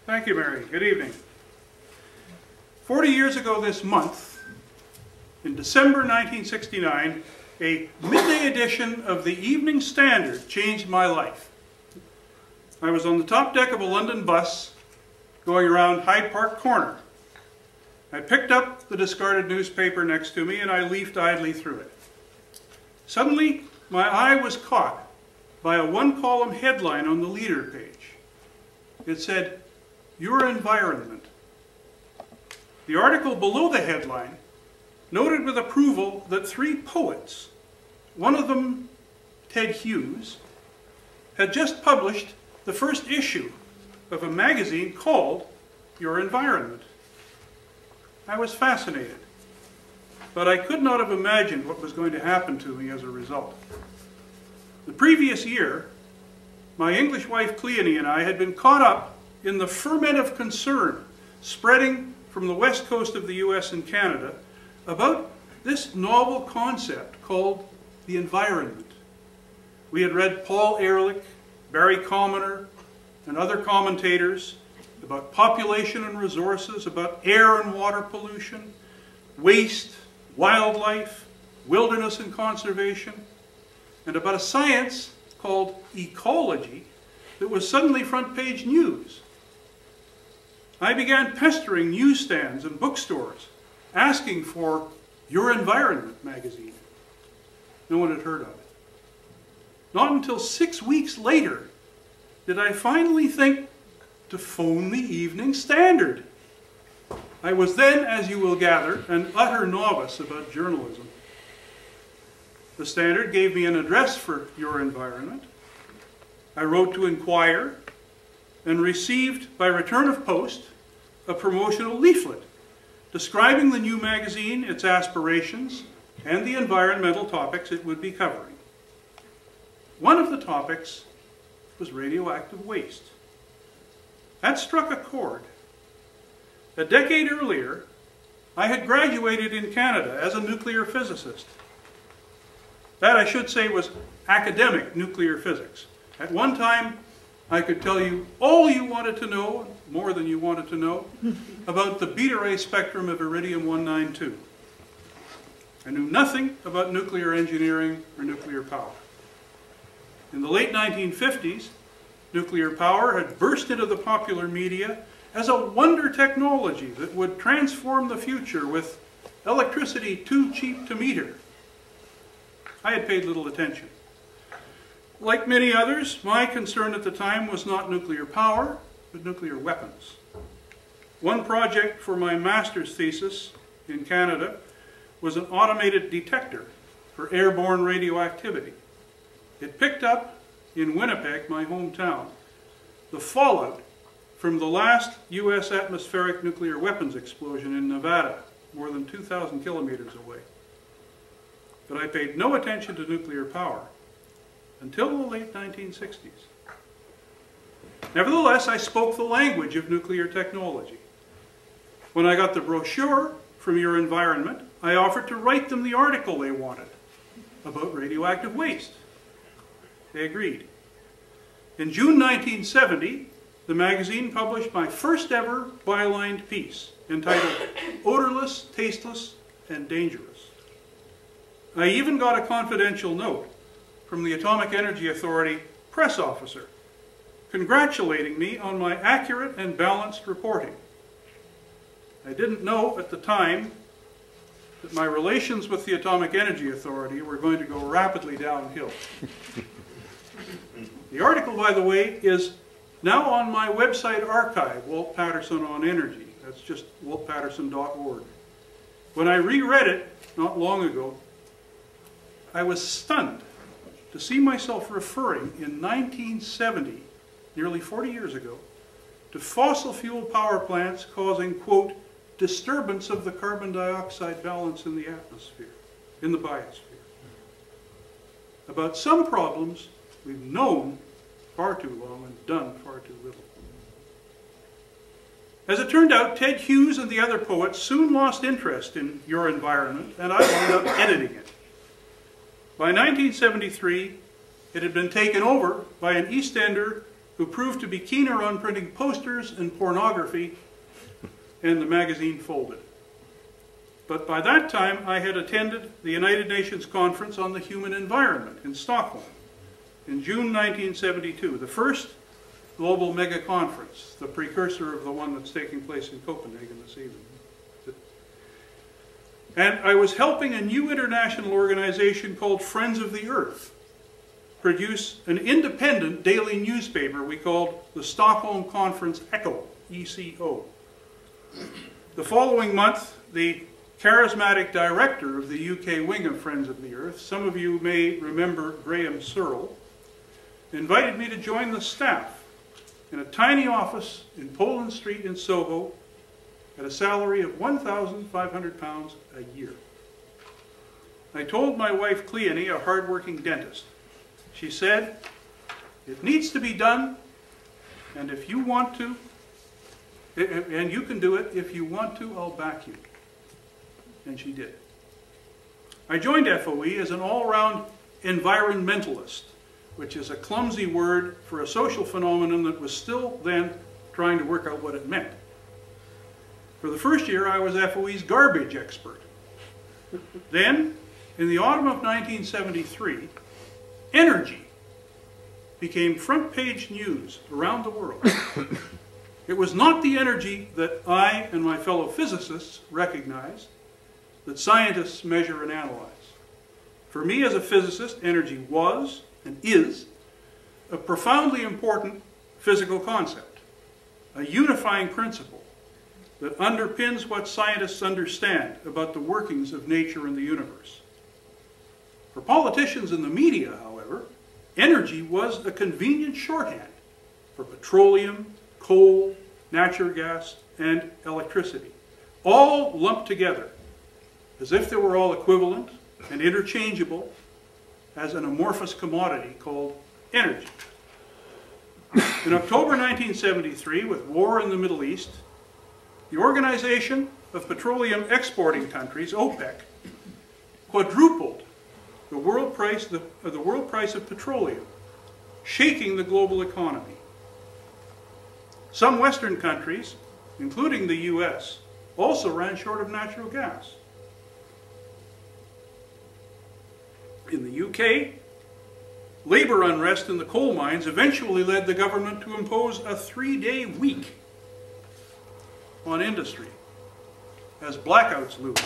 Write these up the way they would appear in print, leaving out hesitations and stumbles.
Thank you, Mary. Good evening. 40 years ago this month, in December 1969, a midday edition of the Evening Standard changed my life. I was on the top deck of a London bus going around Hyde Park Corner. I picked up the discarded newspaper next to me and I leafed idly through it. Suddenly, my eye was caught by a one-column headline on the leader page. It said, "Your Environment." The article below the headline noted with approval that 3 poets, one of them Ted Hughes, had just published the first issue of a magazine called Your Environment. I was fascinated, but I could not have imagined what was going to happen to me as a result. The previous year, my English wife Cleone and I had been caught up in the ferment of concern spreading from the west coast of the US and Canada about this novel concept called the environment. We had read Paul Ehrlich, Barry Commoner, and other commentators about population and resources, about air and water pollution, waste, wildlife, wilderness and conservation, and about a science called ecology that was suddenly front page news. I began pestering newsstands and bookstores, asking for Your Environment magazine. No one had heard of it. Not until 6 weeks later did I finally think to phone the Evening Standard. I was then, as you will gather, an utter novice about journalism. The Standard gave me an address for Your Environment. I wrote to inquire and received, by return of post, a promotional leaflet describing the new magazine, its aspirations, and the environmental topics it would be covering. One of the topics was radioactive waste. That struck a chord. A decade earlier, I had graduated in Canada as a nuclear physicist. That, I should say, was academic nuclear physics. At one time, I could tell you all you wanted to know, more than you wanted to know, about the beta ray spectrum of iridium-192. I knew nothing about nuclear engineering or nuclear power. In the late 1950s, nuclear power had burst into the popular media as a wonder technology that would transform the future with electricity too cheap to meter. I had paid little attention. Like many others, my concern at the time was not nuclear power, but nuclear weapons. One project for my master's thesis in Canada was an automated detector for airborne radioactivity. It picked up in Winnipeg, my hometown, the fallout from the last US atmospheric nuclear weapons explosion in Nevada, more than 2,000 kilometers away. But I paid no attention to nuclear power until the late 1960s. Nevertheless, I spoke the language of nuclear technology. When I got the brochure from Your Environment, I offered to write them the article they wanted about radioactive waste. They agreed. In June 1970, the magazine published my first ever bylined piece entitled "Odorless, Tasteless, and Dangerous." I even got a confidential note from the Atomic Energy Authority press officer congratulating me on my accurate and balanced reporting. I didn't know at the time that my relations with the Atomic Energy Authority were going to go rapidly downhill. The article, by the way, is now on my website archive, Walt Patterson on Energy. That's just waltpatterson.org. When I reread it not long ago, I was stunned to see myself referring in 1970, nearly 40 years ago, to fossil fuel power plants causing, quote, disturbance of the carbon dioxide balance in the atmosphere, in the biosphere. About some problems we've known far too long and done far too little. As it turned out, Ted Hughes and the other poets soon lost interest in Your Environment, and I wound up editing it. By 1973, it had been taken over by an East Ender who proved to be keener on printing posters and pornography, and the magazine folded. But by that time, I had attended the United Nations Conference on the Human Environment in Stockholm in June 1972, the first global mega conference, the precursor of the one that's taking place in Copenhagen this evening. And I was helping a new international organization called Friends of the Earth produce an independent daily newspaper we called the Stockholm Conference Echo, ECO. The following month, the charismatic director of the UK wing of Friends of the Earth, some of you may remember Graham Searle, invited me to join the staff in a tiny office in Poland Street in Soho at a salary of £1,500 a year. I told my wife Cleone, a hard-working dentist. She said, "It needs to be done, and if you want to, and you can do it, if you want to, I'll back you." And she did. I joined FOE as an all-round environmentalist, which is a clumsy word for a social phenomenon that was still then trying to work out what it meant. For the first year, I was FOE's garbage expert. Then, in the autumn of 1973, energy became front-page news around the world. It was not the energy that I and my fellow physicists recognized, that scientists measure and analyze. For me as a physicist, energy was and is a profoundly important physical concept, a unifying principle that underpins what scientists understand about the workings of nature and the universe. For politicians and the media, however, energy was a convenient shorthand for petroleum, coal, natural gas, and electricity, all lumped together as if they were all equivalent and interchangeable as an amorphous commodity called energy. In October 1973, with war in the Middle East, the Organization of Petroleum Exporting Countries, OPEC, quadrupled the world price of petroleum, shaking the global economy. Some Western countries, including the US, also ran short of natural gas. In the UK, labor unrest in the coal mines eventually led the government to impose a 3-day week on industry as blackouts loomed.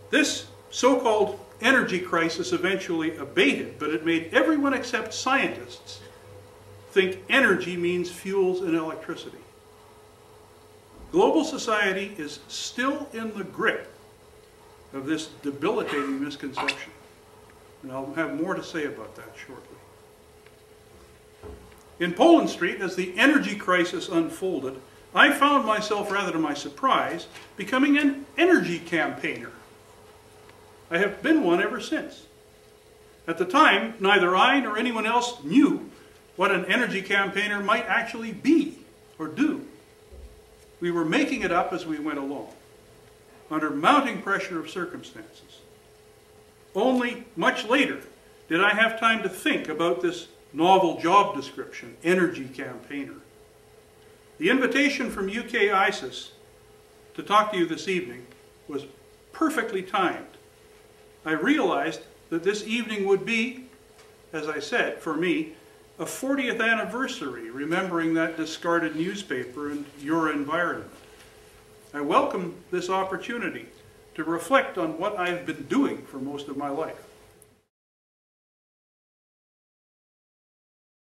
This so-called energy crisis eventually abated, but it made everyone except scientists think energy means fuels and electricity. Global society is still in the grip of this debilitating misconception. And I'll have more to say about that shortly. In Poland Street, as the energy crisis unfolded, I found myself, rather to my surprise, becoming an energy campaigner. I have been one ever since. At the time, neither I nor anyone else knew what an energy campaigner might actually be or do. We were making it up as we went along, under mounting pressure of circumstances. Only much later did I have time to think about this novel job description, energy campaigner. The invitation from UK-ISES to talk to you this evening was perfectly timed. I realized that this evening would be, as I said, for me, a 40th anniversary, remembering that discarded newspaper and your environment. I welcome this opportunity to reflect on what I've been doing for most of my life.